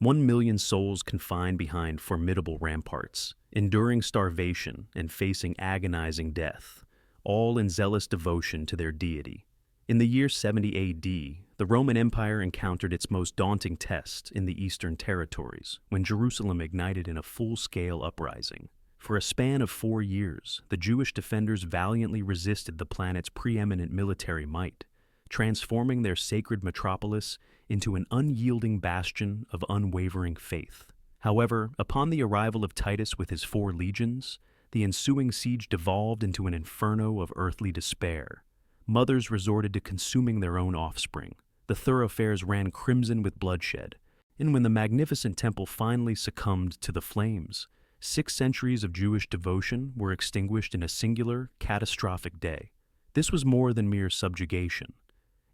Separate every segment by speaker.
Speaker 1: 1 million souls confined behind formidable ramparts, enduring starvation and facing agonizing death, all in zealous devotion to their deity. In the year 70 AD, the Roman Empire encountered its most daunting test in the Eastern territories, when Jerusalem ignited in a full-scale uprising. For a span of 4 years, the Jewish defenders valiantly resisted the planet's preeminent military might, transforming their sacred metropolis into an unyielding bastion of unwavering faith. However, upon the arrival of Titus with his 4 legions, the ensuing siege devolved into an inferno of earthly despair. Mothers resorted to consuming their own offspring. The thoroughfares ran crimson with bloodshed, and when the magnificent temple finally succumbed to the flames, 6 centuries of Jewish devotion were extinguished in a singular, catastrophic day. This was more than mere subjugation.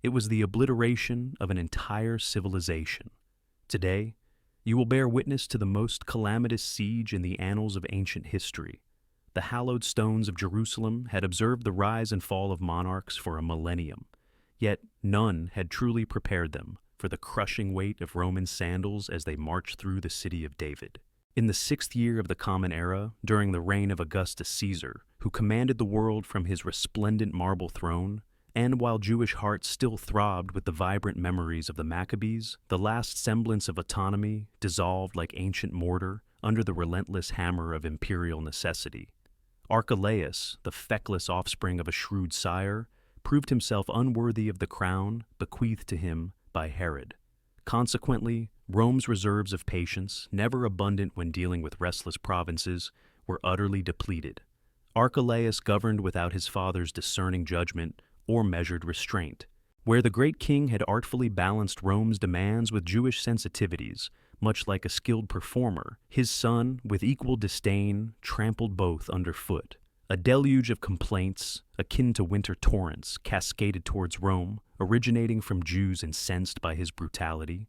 Speaker 1: It was the obliteration of an entire civilization. Today, you will bear witness to the most calamitous siege in the annals of ancient history. The hallowed stones of Jerusalem had observed the rise and fall of monarchs for a millennium, yet none had truly prepared them for the crushing weight of Roman sandals as they marched through the city of David. In the 6th year of the Common Era, during the reign of Augustus Caesar, who commanded the world from his resplendent marble throne, and while Jewish hearts still throbbed with the vibrant memories of the Maccabees, the last semblance of autonomy dissolved like ancient mortar under the relentless hammer of imperial necessity. Archelaus, the feckless offspring of a shrewd sire, proved himself unworthy of the crown bequeathed to him by Herod. Consequently, Rome's reserves of patience, never abundant when dealing with restless provinces, were utterly depleted. Archelaus governed without his father's discerning judgment or measured restraint. Where the great king had artfully balanced Rome's demands with Jewish sensitivities, much like a skilled performer, his son, with equal disdain, trampled both underfoot. A deluge of complaints, akin to winter torrents, cascaded towards Rome, originating from Jews incensed by his brutality,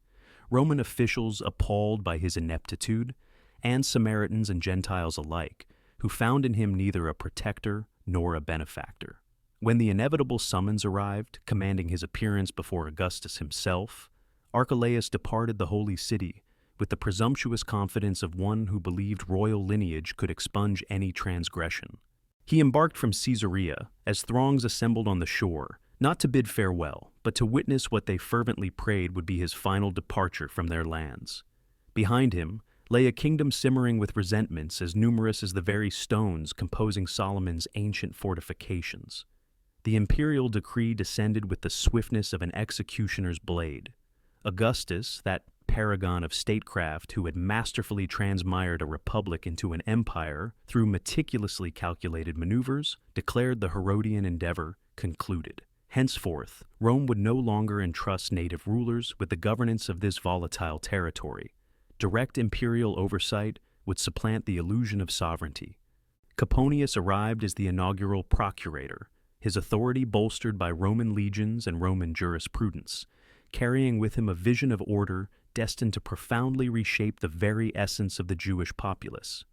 Speaker 1: Roman officials appalled by his ineptitude, and Samaritans and Gentiles alike, who found in him neither a protector nor a benefactor. When the inevitable summons arrived, commanding his appearance before Augustus himself, Archelaus departed the holy city with the presumptuous confidence of one who believed royal lineage could expunge any transgression. He embarked from Caesarea as throngs assembled on the shore, not to bid farewell, but to witness what they fervently prayed would be his final departure from their lands. Behind him lay a kingdom simmering with resentments as numerous as the very stones composing Solomon's ancient fortifications. The imperial decree descended with the swiftness of an executioner's blade. Augustus, that paragon of statecraft who had masterfully transmired a republic into an empire through meticulously calculated maneuvers, declared the Herodian endeavor concluded. Henceforth, Rome would no longer entrust native rulers with the governance of this volatile territory. Direct imperial oversight would supplant the illusion of sovereignty. Coponius arrived as the inaugural procurator, his authority bolstered by Roman legions and Roman jurisprudence, carrying with him a vision of order destined to profoundly reshape the very essence of the Jewish populace.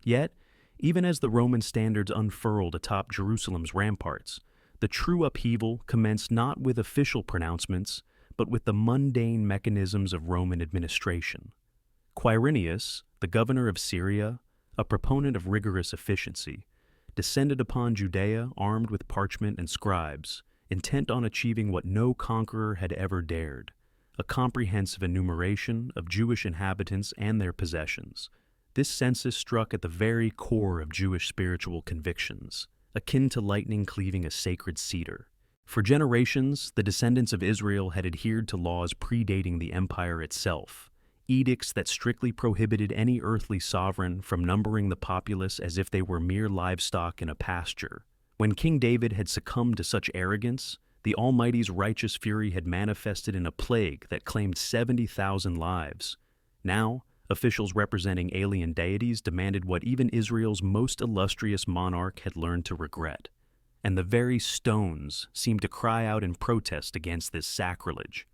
Speaker 1: Yet, even as the Roman standards unfurled atop Jerusalem's ramparts, the true upheaval commenced not with official pronouncements, but with the mundane mechanisms of Roman administration. Quirinius, the governor of Syria, a proponent of rigorous efficiency, descended upon Judea armed with parchment and scribes, intent on achieving what no conqueror had ever dared, a comprehensive enumeration of Jewish inhabitants and their possessions. This census struck at the very core of Jewish spiritual convictions, akin to lightning cleaving a sacred cedar. For generations, the descendants of Israel had adhered to laws predating the empire itself, edicts that strictly prohibited any earthly sovereign from numbering the populace as if they were mere livestock in a pasture. When King David had succumbed to such arrogance, the Almighty's righteous fury had manifested in a plague that claimed 70,000 lives. Now, officials representing alien deities demanded what even Israel's most illustrious monarch had learned to regret. And the very stones seemed to cry out in protest against this sacrilege.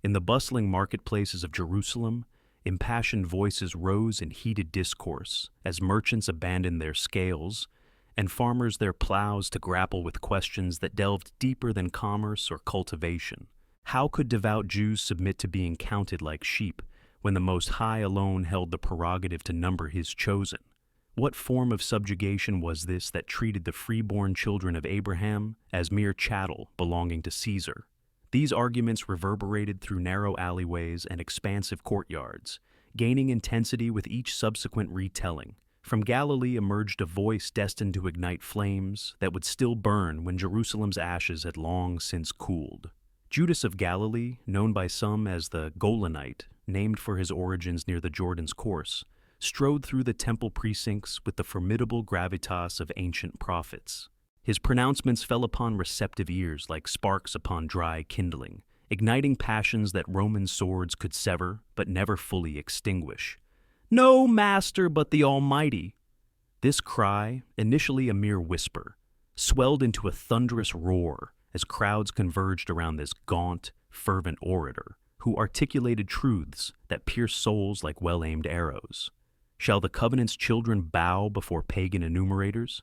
Speaker 1: In the bustling marketplaces of Jerusalem, impassioned voices rose in heated discourse as merchants abandoned their scales and farmers their plows to grapple with questions that delved deeper than commerce or cultivation. How could devout Jews submit to being counted like sheep when the Most High alone held the prerogative to number his chosen? What form of subjugation was this that treated the freeborn children of Abraham as mere chattel belonging to Caesar? These arguments reverberated through narrow alleyways and expansive courtyards, gaining intensity with each subsequent retelling. From Galilee emerged a voice destined to ignite flames that would still burn when Jerusalem's ashes had long since cooled. Judas of Galilee, known by some as the Golanite, named for his origins near the Jordan's course, strode through the temple precincts with the formidable gravitas of ancient prophets. His pronouncements fell upon receptive ears like sparks upon dry kindling, igniting passions that Roman swords could sever but never fully extinguish. "No master but the Almighty!" This cry, initially a mere whisper, swelled into a thunderous roar as crowds converged around this gaunt, fervent orator who articulated truths that pierced souls like well-aimed arrows. Shall the covenant's children bow before pagan enumerators?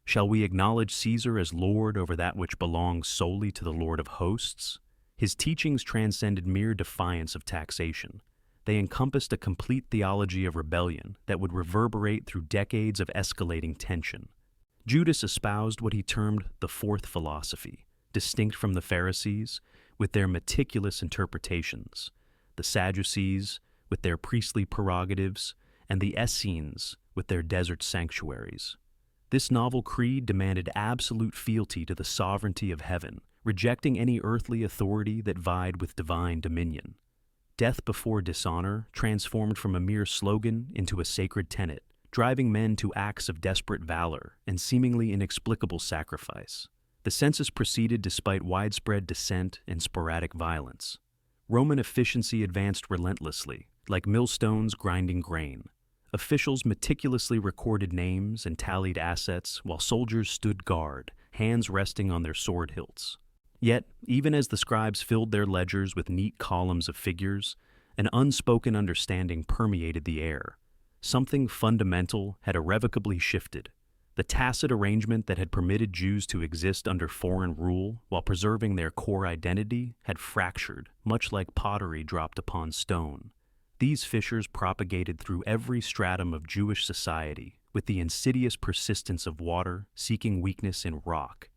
Speaker 1: Shall we acknowledge Caesar as Lord over that which belongs solely to the Lord of hosts? His teachings transcended mere defiance of taxation. They encompassed a complete theology of rebellion that would reverberate through decades of escalating tension. Judas espoused what he termed the fourth philosophy, distinct from the Pharisees, with their meticulous interpretations, the Sadducees, with their priestly prerogatives, and the Essenes, with their desert sanctuaries. This novel creed demanded absolute fealty to the sovereignty of heaven, rejecting any earthly authority that vied with divine dominion. Death before dishonor transformed from a mere slogan into a sacred tenet, driving men to acts of desperate valor and seemingly inexplicable sacrifice. The census proceeded despite widespread dissent and sporadic violence. Roman efficiency advanced relentlessly, like millstones grinding grain. Officials meticulously recorded names and tallied assets while soldiers stood guard, hands resting on their sword hilts. Yet, even as the scribes filled their ledgers with neat columns of figures, an unspoken understanding permeated the air. Something fundamental had irrevocably shifted. The tacit arrangement that had permitted Jews to exist under foreign rule while preserving their core identity had fractured, much like pottery dropped upon stone. These fissures propagated through every stratum of Jewish society, with the insidious persistence of water seeking weakness in rock.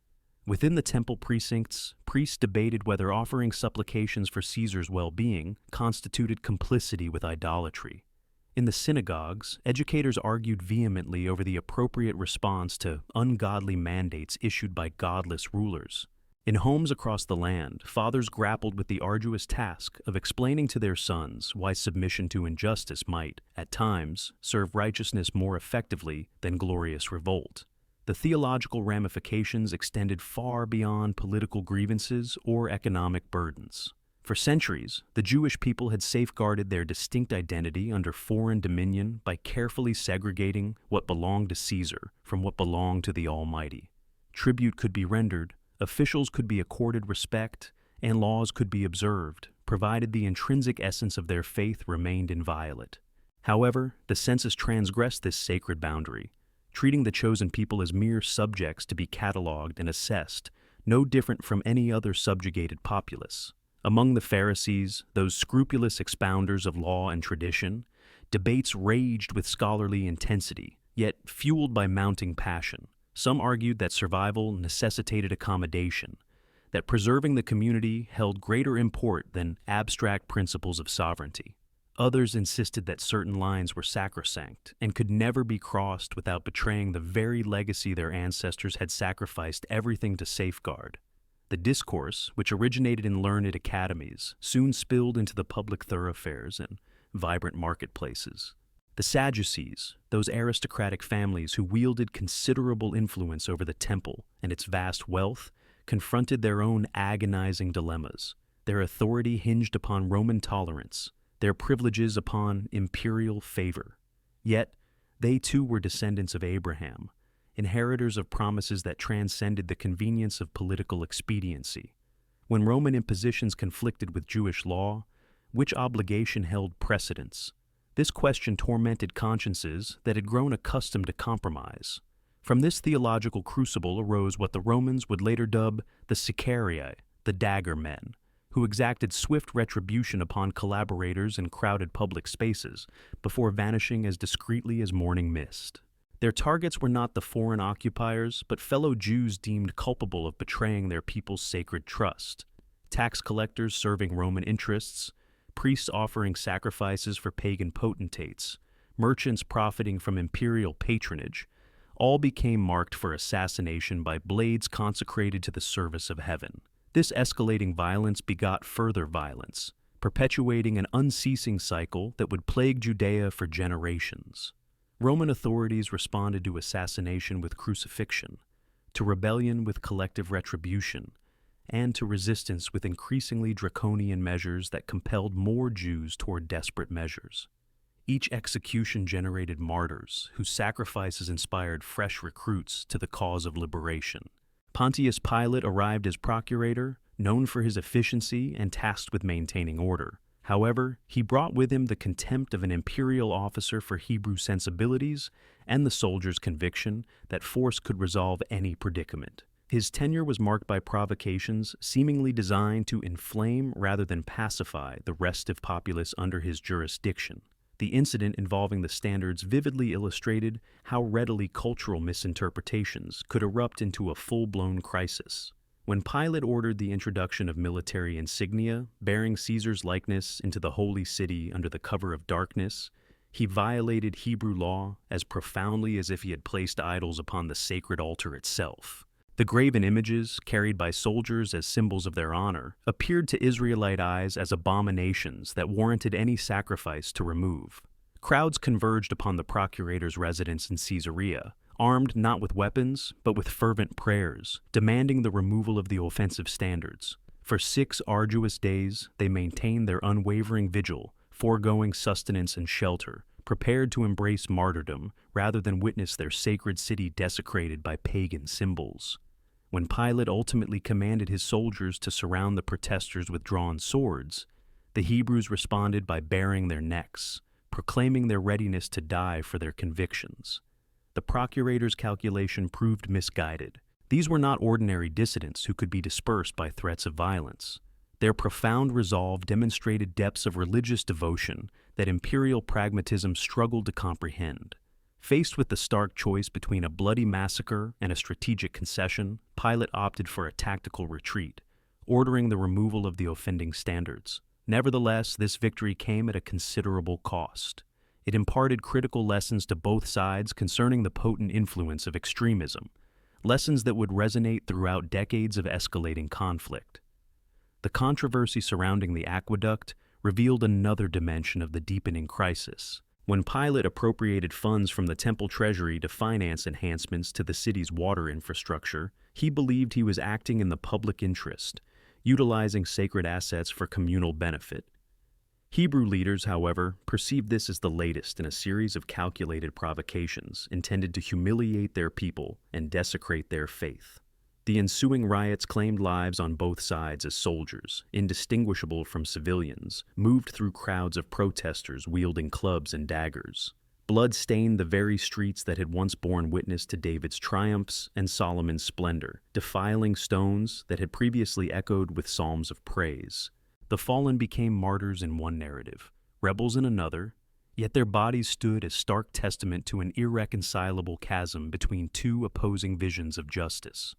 Speaker 1: Within the temple precincts, priests debated whether offering supplications for Caesar's well-being constituted complicity with idolatry. In the synagogues, educators argued vehemently over the appropriate response to ungodly mandates issued by godless rulers. In homes across the land, fathers grappled with the arduous task of explaining to their sons why submission to injustice might, at times, serve righteousness more effectively than glorious revolt. The theological ramifications extended far beyond political grievances or economic burdens. For centuries, the Jewish people had safeguarded their distinct identity under foreign dominion by carefully segregating what belonged to Caesar from what belonged to the Almighty. Tribute could be rendered, officials could be accorded respect, and laws could be observed, provided the intrinsic essence of their faith remained inviolate. However, the census transgressed this sacred boundary, treating the chosen people as mere subjects to be catalogued and assessed, no different from any other subjugated populace. Among the Pharisees, those scrupulous expounders of law and tradition, debates raged with scholarly intensity, yet fueled by mounting passion. Some argued that survival necessitated accommodation, that preserving the community held greater import than abstract principles of sovereignty. Others insisted that certain lines were sacrosanct and could never be crossed without betraying the very legacy their ancestors had sacrificed everything to safeguard. The discourse, which originated in learned academies, soon spilled into the public thoroughfares and vibrant marketplaces. The Sadducees, those aristocratic families who wielded considerable influence over the temple and its vast wealth, confronted their own agonizing dilemmas. Their authority hinged upon Roman tolerance, their privileges upon imperial favor. Yet, they too were descendants of Abraham, inheritors of promises that transcended the convenience of political expediency. When Roman impositions conflicted with Jewish law, which obligation held precedence? This question tormented consciences that had grown accustomed to compromise. From this theological crucible arose what the Romans would later dub the Sicarii, the dagger men, who exacted swift retribution upon collaborators in crowded public spaces before vanishing as discreetly as morning mist. Their targets were not the foreign occupiers, but fellow Jews deemed culpable of betraying their people's sacred trust, tax collectors serving Roman interests, priests offering sacrifices for pagan potentates, merchants profiting from imperial patronage, all became marked for assassination by blades consecrated to the service of heaven. This escalating violence begot further violence, perpetuating an unceasing cycle that would plague Judea for generations. Roman authorities responded to assassination with crucifixion, to rebellion with collective retribution, and to resistance with increasingly draconian measures that compelled more Jews toward desperate measures. Each execution generated martyrs, whose sacrifices inspired fresh recruits to the cause of liberation. Pontius Pilate arrived as procurator, known for his efficiency and tasked with maintaining order. However, he brought with him the contempt of an imperial officer for Hebrew sensibilities and the soldier's conviction that force could resolve any predicament. His tenure was marked by provocations seemingly designed to inflame rather than pacify the restive populace under his jurisdiction. The incident involving the standards vividly illustrated how readily cultural misinterpretations could erupt into a full-blown crisis. When Pilate ordered the introduction of military insignia bearing Caesar's likeness into the holy city under the cover of darkness, he violated Hebrew law as profoundly as if he had placed idols upon the sacred altar itself. The graven images, carried by soldiers as symbols of their honor, appeared to Israelite eyes as abominations that warranted any sacrifice to remove. Crowds converged upon the procurator's residence in Caesarea, armed not with weapons, but with fervent prayers, demanding the removal of the offensive standards. For 6 arduous days, they maintained their unwavering vigil, foregoing sustenance and shelter, prepared to embrace martyrdom rather than witness their sacred city desecrated by pagan symbols. When Pilate ultimately commanded his soldiers to surround the protesters with drawn swords, the Hebrews responded by baring their necks, proclaiming their readiness to die for their convictions. The procurator's calculation proved misguided. These were not ordinary dissidents who could be dispersed by threats of violence. Their profound resolve demonstrated depths of religious devotion that imperial pragmatism struggled to comprehend. Faced with the stark choice between a bloody massacre and a strategic concession, Pilate opted for a tactical retreat, ordering the removal of the offending standards. Nevertheless, this victory came at a considerable cost. It imparted critical lessons to both sides concerning the potent influence of extremism, lessons that would resonate throughout decades of escalating conflict. The controversy surrounding the aqueduct revealed another dimension of the deepening crisis. When Pilate appropriated funds from the temple treasury to finance enhancements to the city's water infrastructure, he believed he was acting in the public interest, utilizing sacred assets for communal benefit. Hebrew leaders, however, perceived this as the latest in a series of calculated provocations intended to humiliate their people and desecrate their faith. The ensuing riots claimed lives on both sides as soldiers, indistinguishable from civilians, moved through crowds of protesters wielding clubs and daggers. Blood stained the very streets that had once borne witness to David's triumphs and Solomon's splendor, defiling stones that had previously echoed with psalms of praise. The fallen became martyrs in one narrative, rebels in another, yet their bodies stood as stark testament to an irreconcilable chasm between 2 opposing visions of justice.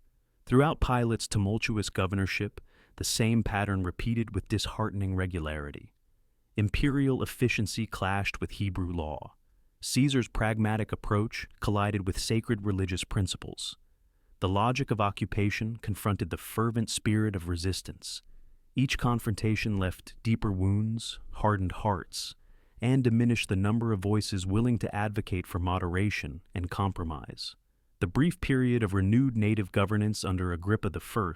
Speaker 1: Throughout Pilate's tumultuous governorship, the same pattern repeated with disheartening regularity. Imperial efficiency clashed with Hebrew law. Caesar's pragmatic approach collided with sacred religious principles. The logic of occupation confronted the fervent spirit of resistance. Each confrontation left deeper wounds, hardened hearts, and diminished the number of voices willing to advocate for moderation and compromise. The brief period of renewed native governance under Agrippa I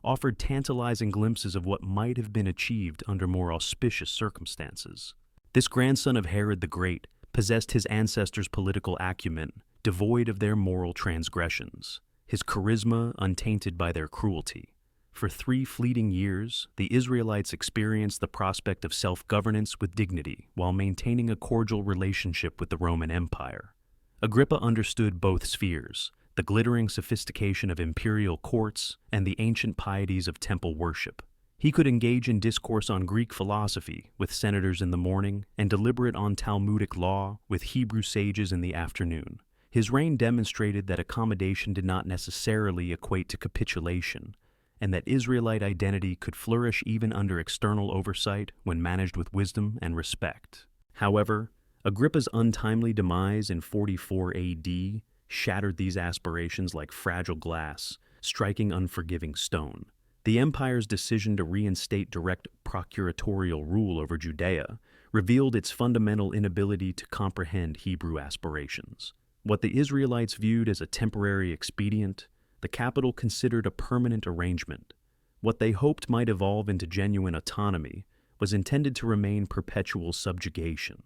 Speaker 1: offered tantalizing glimpses of what might have been achieved under more auspicious circumstances. This grandson of Herod the Great possessed his ancestors' political acumen, devoid of their moral transgressions, his charisma untainted by their cruelty. For 3 fleeting years, the Israelites experienced the prospect of self-governance with dignity while maintaining a cordial relationship with the Roman Empire. Agrippa understood both spheres, the glittering sophistication of imperial courts and the ancient pieties of temple worship. He could engage in discourse on Greek philosophy with senators in the morning and deliberate on Talmudic law with Hebrew sages in the afternoon. His reign demonstrated that accommodation did not necessarily equate to capitulation, and that Israelite identity could flourish even under external oversight when managed with wisdom and respect. However, Agrippa's untimely demise in 44 AD shattered these aspirations like fragile glass, striking unforgiving stone. The empire's decision to reinstate direct procuratorial rule over Judea revealed its fundamental inability to comprehend Hebrew aspirations. What the Israelites viewed as a temporary expedient, the capital considered a permanent arrangement. What they hoped might evolve into genuine autonomy was intended to remain perpetual subjugation.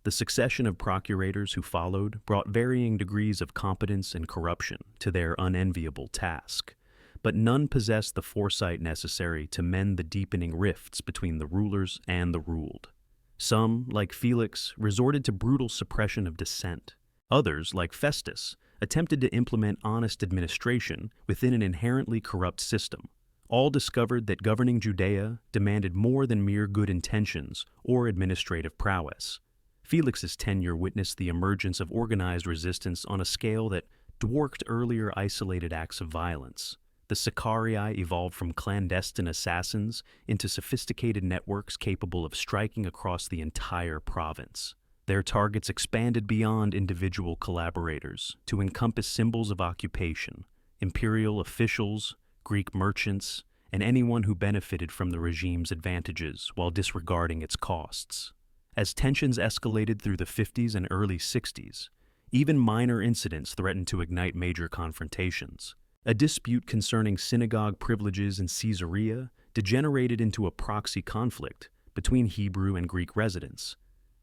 Speaker 1: The succession of procurators who followed brought varying degrees of competence and corruption to their unenviable task, but none possessed the foresight necessary to mend the deepening rifts between the rulers and the ruled. Some, like Felix, resorted to brutal suppression of dissent. Others, like Festus, attempted to implement honest administration within an inherently corrupt system. All discovered that governing Judea demanded more than mere good intentions or administrative prowess. Felix's tenure witnessed the emergence of organized resistance on a scale that dwarfed earlier isolated acts of violence. The Sicarii evolved from clandestine assassins into sophisticated networks capable of striking across the entire province. Their targets expanded beyond individual collaborators to encompass symbols of occupation, imperial officials, Greek merchants, and anyone who benefited from the regime's advantages while disregarding its costs. As tensions escalated through the 50s and early 60s, even minor incidents threatened to ignite major confrontations. A dispute concerning synagogue privileges in Caesarea degenerated into a proxy conflict between Hebrew and Greek residents.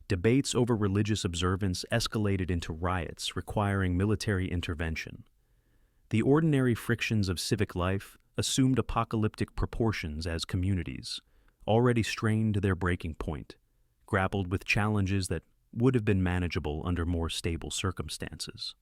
Speaker 1: Debates over religious observance escalated into riots requiring military intervention. The ordinary frictions of civic life assumed apocalyptic proportions as communities, already strained to their breaking point, grappled with challenges that would have been manageable under more stable circumstances.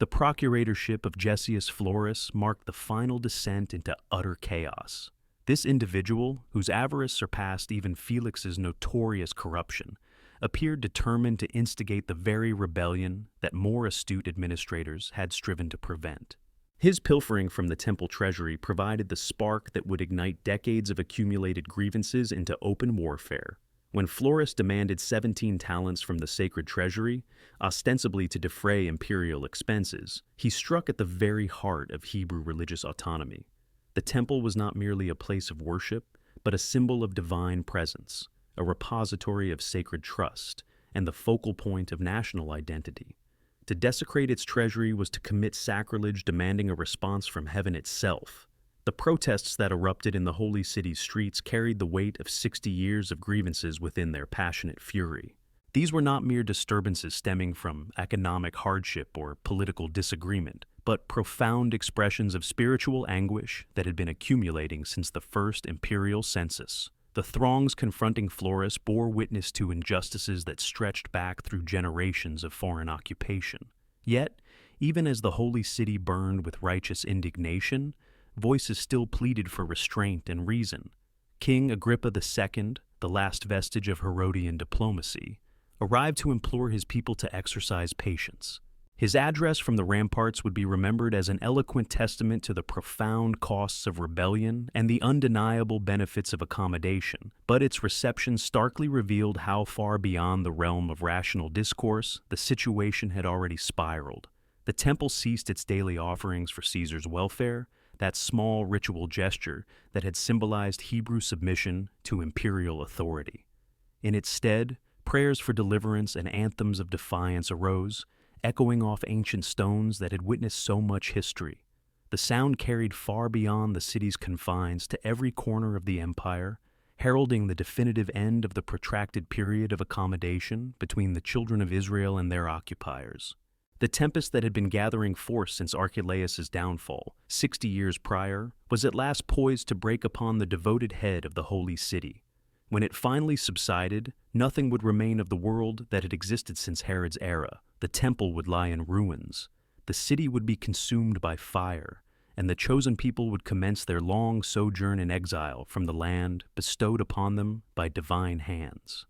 Speaker 1: The procuratorship of Gessius Florus marked the final descent into utter chaos. This individual, whose avarice surpassed even Felix's notorious corruption, appeared determined to instigate the very rebellion that more astute administrators had striven to prevent. His pilfering from the temple treasury provided the spark that would ignite decades of accumulated grievances into open warfare. When Florus demanded 17 talents from the sacred treasury, ostensibly to defray imperial expenses, he struck at the very heart of Hebrew religious autonomy. The temple was not merely a place of worship, but a symbol of divine presence, a repository of sacred trust, and the focal point of national identity. To desecrate its treasury was to commit sacrilege demanding a response from heaven itself. The protests that erupted in the holy city's streets carried the weight of 60 years of grievances within their passionate fury. These were not mere disturbances stemming from economic hardship or political disagreement, but profound expressions of spiritual anguish that had been accumulating since the first imperial census. The throngs confronting Florus bore witness to injustices that stretched back through generations of foreign occupation. Yet, even as the holy city burned with righteous indignation, voices still pleaded for restraint and reason. King Agrippa II, the last vestige of Herodian diplomacy, arrived to implore his people to exercise patience. His address from the ramparts would be remembered as an eloquent testament to the profound costs of rebellion and the undeniable benefits of accommodation, but its reception starkly revealed how far beyond the realm of rational discourse the situation had already spiraled. The temple ceased its daily offerings for Caesar's welfare, that small ritual gesture that had symbolized Hebrew submission to imperial authority. In its stead, prayers for deliverance and anthems of defiance arose, echoing off ancient stones that had witnessed so much history. The sound carried far beyond the city's confines to every corner of the empire, heralding the definitive end of the protracted period of accommodation between the children of Israel and their occupiers. The tempest that had been gathering force since Archelaus's downfall, 60 years prior, was at last poised to break upon the devoted head of the holy city. When it finally subsided, nothing would remain of the world that had existed since Herod's era. The temple would lie in ruins. The city would be consumed by fire, and the chosen people would commence their long sojourn in exile from the land bestowed upon them by divine hands.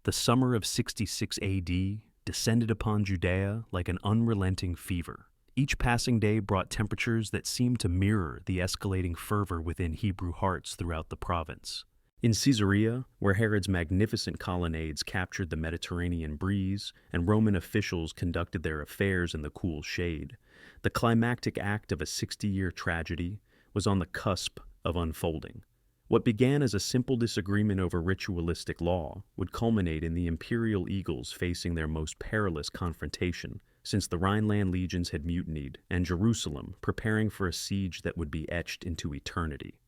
Speaker 1: The summer of 66 AD descended upon Judea like an unrelenting fever. Each passing day brought temperatures that seemed to mirror the escalating fervor within Hebrew hearts throughout the province. In Caesarea, where Herod's magnificent colonnades captured the Mediterranean breeze and Roman officials conducted their affairs in the cool shade, the climactic act of a 60-year tragedy was on the cusp of unfolding. What began as a simple disagreement over ritualistic law would culminate in the imperial eagles facing their most perilous confrontation since the Rhineland legions had mutinied and Jerusalem preparing for a siege that would be etched into eternity.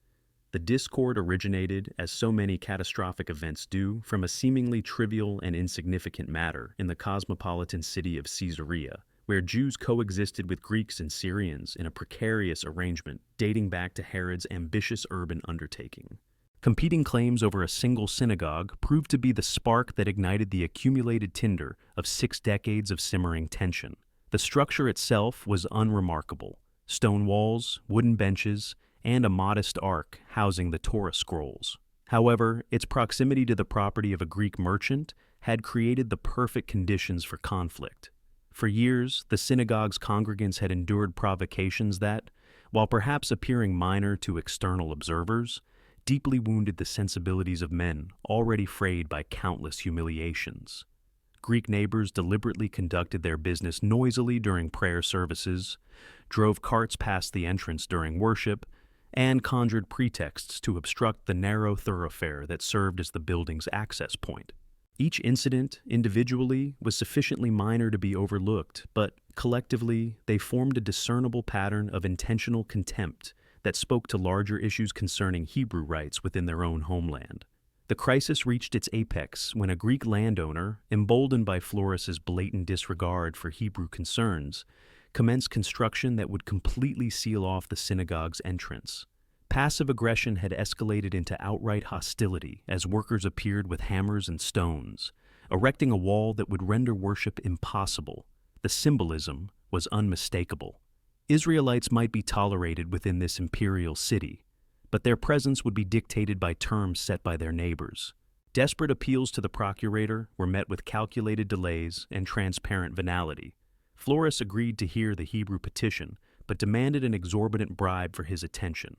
Speaker 1: The discord originated, as so many catastrophic events do, from a seemingly trivial and insignificant matter in the cosmopolitan city of Caesarea, where Jews coexisted with Greeks and Syrians in a precarious arrangement dating back to Herod's ambitious urban undertaking. Competing claims over a single synagogue proved to be the spark that ignited the accumulated tinder of 6 decades of simmering tension. The structure itself was unremarkable: stone walls, wooden benches, and a modest ark housing the Torah scrolls. However, its proximity to the property of a Greek merchant had created the perfect conditions for conflict. For years, the synagogue's congregants had endured provocations that, while perhaps appearing minor to external observers, deeply wounded the sensibilities of men already frayed by countless humiliations. Greek neighbors deliberately conducted their business noisily during prayer services, drove carts past the entrance during worship, and conjured pretexts to obstruct the narrow thoroughfare that served as the building's access point. Each incident, individually, was sufficiently minor to be overlooked, but collectively, they formed a discernible pattern of intentional contempt that spoke to larger issues concerning Hebrew rights within their own homeland. The crisis reached its apex when a Greek landowner, emboldened by Florus's blatant disregard for Hebrew concerns, commenced construction that would completely seal off the synagogue's entrance. Passive aggression had escalated into outright hostility as workers appeared with hammers and stones, erecting a wall that would render worship impossible. The symbolism was unmistakable. Israelites might be tolerated within this imperial city, but their presence would be dictated by terms set by their neighbors. Desperate appeals to the procurator were met with calculated delays and transparent venality. Florus agreed to hear the Hebrew petition, but demanded an exorbitant bribe for his attention: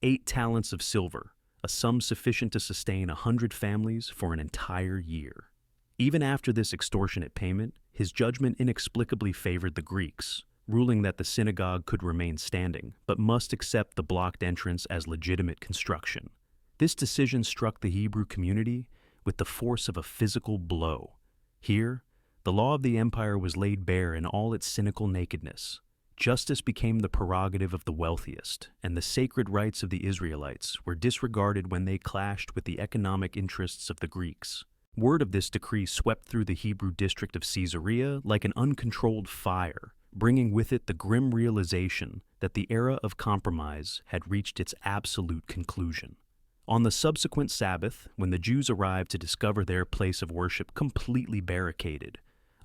Speaker 1: 8 talents of silver, a sum sufficient to sustain 100 families for an entire year. Even after this extortionate payment, his judgment inexplicably favored the Greeks, ruling that the synagogue could remain standing, but must accept the blocked entrance as legitimate construction. This decision struck the Hebrew community with the force of a physical blow. Here, the law of the empire was laid bare in all its cynical nakedness. Justice became the prerogative of the wealthiest, and the sacred rights of the Israelites were disregarded when they clashed with the economic interests of the Greeks. Word of this decree swept through the Hebrew district of Caesarea like an uncontrolled fire, bringing with it the grim realization that the era of compromise had reached its absolute conclusion. On the subsequent Sabbath, when the Jews arrived to discover their place of worship completely barricaded,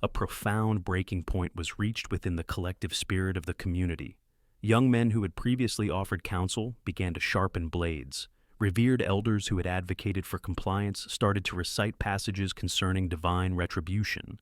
Speaker 1: a profound breaking point was reached within the collective spirit of the community. Young men who had previously offered counsel began to sharpen blades. Revered elders who had advocated for compliance started to recite passages concerning divine retribution,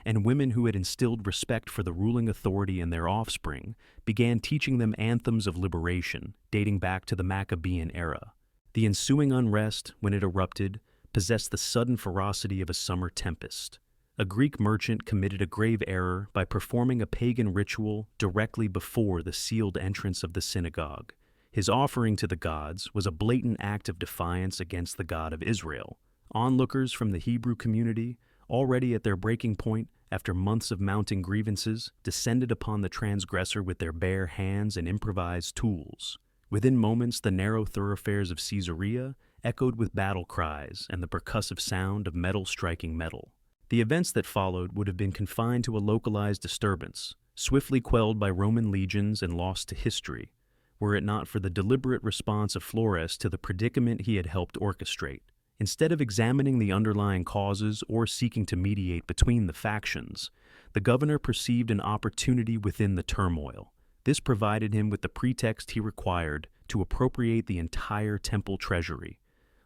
Speaker 1: and women who had instilled respect for the ruling authority in their offspring began teaching them anthems of liberation dating back to the Maccabean era. The ensuing unrest, when it erupted, possessed the sudden ferocity of a summer tempest. A Greek merchant committed a grave error by performing a pagan ritual directly before the sealed entrance of the synagogue. His offering to the gods was a blatant act of defiance against the God of Israel. Onlookers from the Hebrew community, already at their breaking point after months of mounting grievances, descended upon the transgressor with their bare hands and improvised tools. Within moments, the narrow thoroughfares of Caesarea echoed with battle cries and the percussive sound of metal striking metal. The events that followed would have been confined to a localized disturbance, swiftly quelled by Roman legions and lost to history, were it not for the deliberate response of Florus to the predicament he had helped orchestrate. Instead of examining the underlying causes or seeking to mediate between the factions, the governor perceived an opportunity within the turmoil. This provided him with the pretext he required to appropriate the entire temple treasury,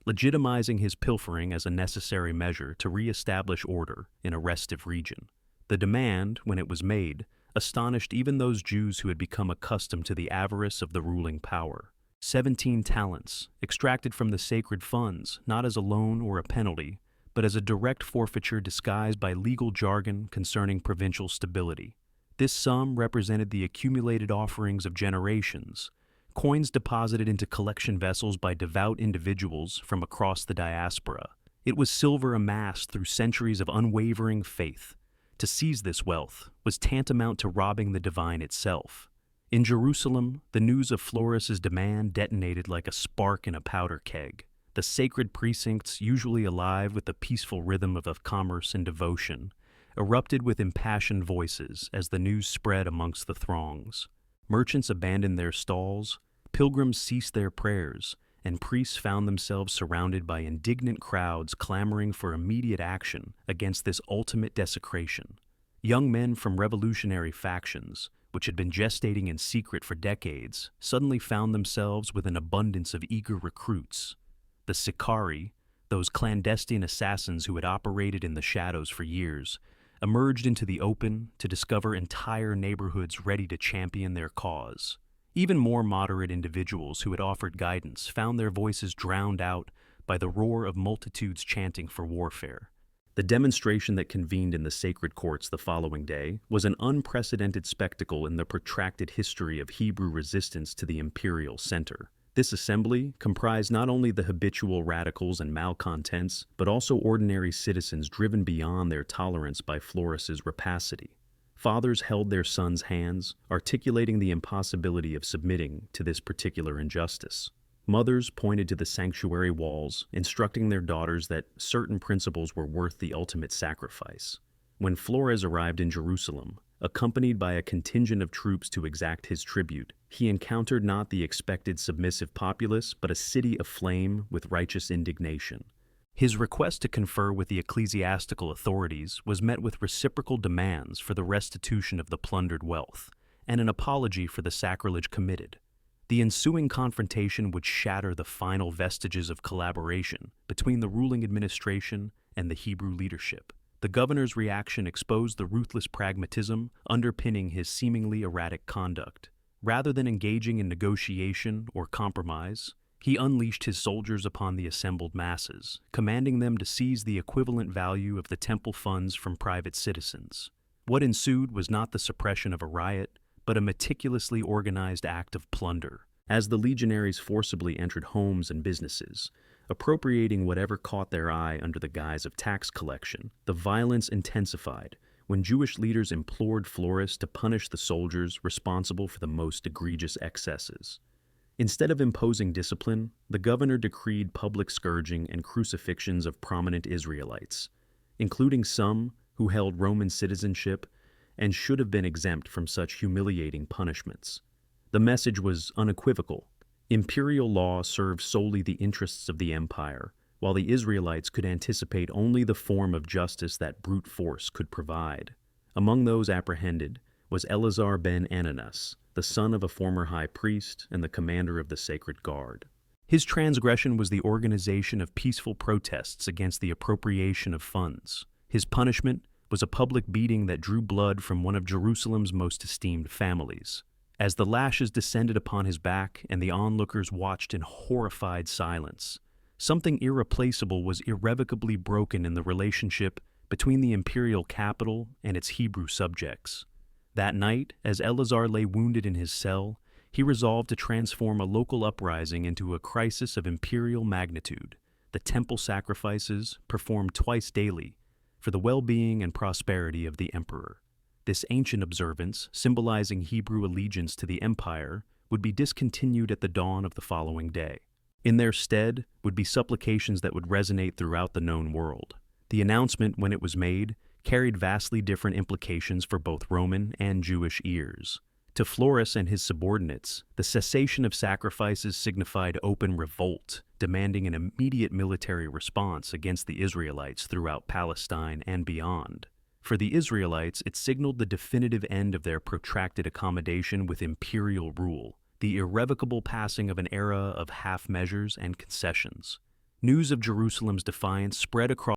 Speaker 1: legitimizing his pilfering as a necessary measure to re-establish order in a restive region. The demand, when it was made, astonished even those Jews who had become accustomed to the avarice of the ruling power. 17 talents, extracted from the sacred funds, not as a loan or a penalty, but as a direct forfeiture disguised by legal jargon concerning provincial stability. This sum represented the accumulated offerings of generations, coins deposited into collection vessels by devout individuals from across the diaspora. It was silver amassed through centuries of unwavering faith. To seize this wealth was tantamount to robbing the divine itself. In Jerusalem, the news of Floris's demand detonated like a spark in a powder keg. The sacred precincts, usually alive with the peaceful rhythm of commerce and devotion, erupted with impassioned voices as the news spread amongst the throngs. Merchants abandoned their stalls, pilgrims ceased their prayers, and priests found themselves surrounded by indignant crowds clamoring for immediate action against this ultimate desecration. Young men from revolutionary factions, which had been gestating in secret for decades, suddenly found themselves with an abundance of eager recruits. The Sicarii, those clandestine assassins who had operated in the shadows for years, emerged into the open to discover entire neighborhoods ready to champion their cause. Even more moderate individuals who had offered guidance found their voices drowned out by the roar of multitudes chanting for warfare. The demonstration that convened in the sacred courts the following day was an unprecedented spectacle in the protracted history of Hebrew resistance to the imperial center. This assembly comprised not only the habitual radicals and malcontents, but also ordinary citizens driven beyond their tolerance by Floris's rapacity. Fathers held their sons' hands, articulating the impossibility of submitting to this particular injustice. Mothers pointed to the sanctuary walls, instructing their daughters that certain principles were worth the ultimate sacrifice. When Flores arrived in Jerusalem, accompanied by a contingent of troops to exact his tribute, he encountered not the expected submissive populace, but a city aflame with righteous indignation. His request to confer with the ecclesiastical authorities was met with reciprocal demands for the restitution of the plundered wealth, and an apology for the sacrilege committed. The ensuing confrontation would shatter the final vestiges of collaboration between the ruling administration and the Hebrew leadership. The governor's reaction exposed the ruthless pragmatism underpinning his seemingly erratic conduct. Rather than engaging in negotiation or compromise, he unleashed his soldiers upon the assembled masses, commanding them to seize the equivalent value of the temple funds from private citizens. What ensued was not the suppression of a riot, but a meticulously organized act of plunder. As the legionaries forcibly entered homes and businesses, appropriating whatever caught their eye under the guise of tax collection, the violence intensified when Jewish leaders implored Floris to punish the soldiers responsible for the most egregious excesses. Instead of imposing discipline, the governor decreed public scourging and crucifixions of prominent Israelites, including some who held Roman citizenship and should have been exempt from such humiliating punishments. The message was unequivocal. Imperial law served solely the interests of the empire, while the Israelites could anticipate only the form of justice that brute force could provide. Among those apprehended was Eleazar ben Ananus, the son of a former high priest and the commander of the Sacred Guard. His transgression was the organization of peaceful protests against the appropriation of funds. His punishment was a public beating that drew blood from one of Jerusalem's most esteemed families. As the lashes descended upon his back and the onlookers watched in horrified silence, something irreplaceable was irrevocably broken in the relationship between the imperial capital and its Hebrew subjects. That night, as Eleazar lay wounded in his cell, he resolved to transform a local uprising into a crisis of imperial magnitude. The temple sacrifices, performed twice daily, for the well-being and prosperity of the emperor. This ancient observance, symbolizing Hebrew allegiance to the empire, would be discontinued at the dawn of the following day. In their stead would be supplications that would resonate throughout the known world. The announcement, when it was made, carried vastly different implications for both Roman and Jewish ears. To Floris and his subordinates, the cessation of sacrifices signified open revolt, demanding an immediate military response against the Israelites throughout Palestine and beyond. For the Israelites, it signaled the definitive end of their protracted accommodation with imperial rule, the irrevocable passing of an era of half measures and concessions. News of Jerusalem's defiance spread across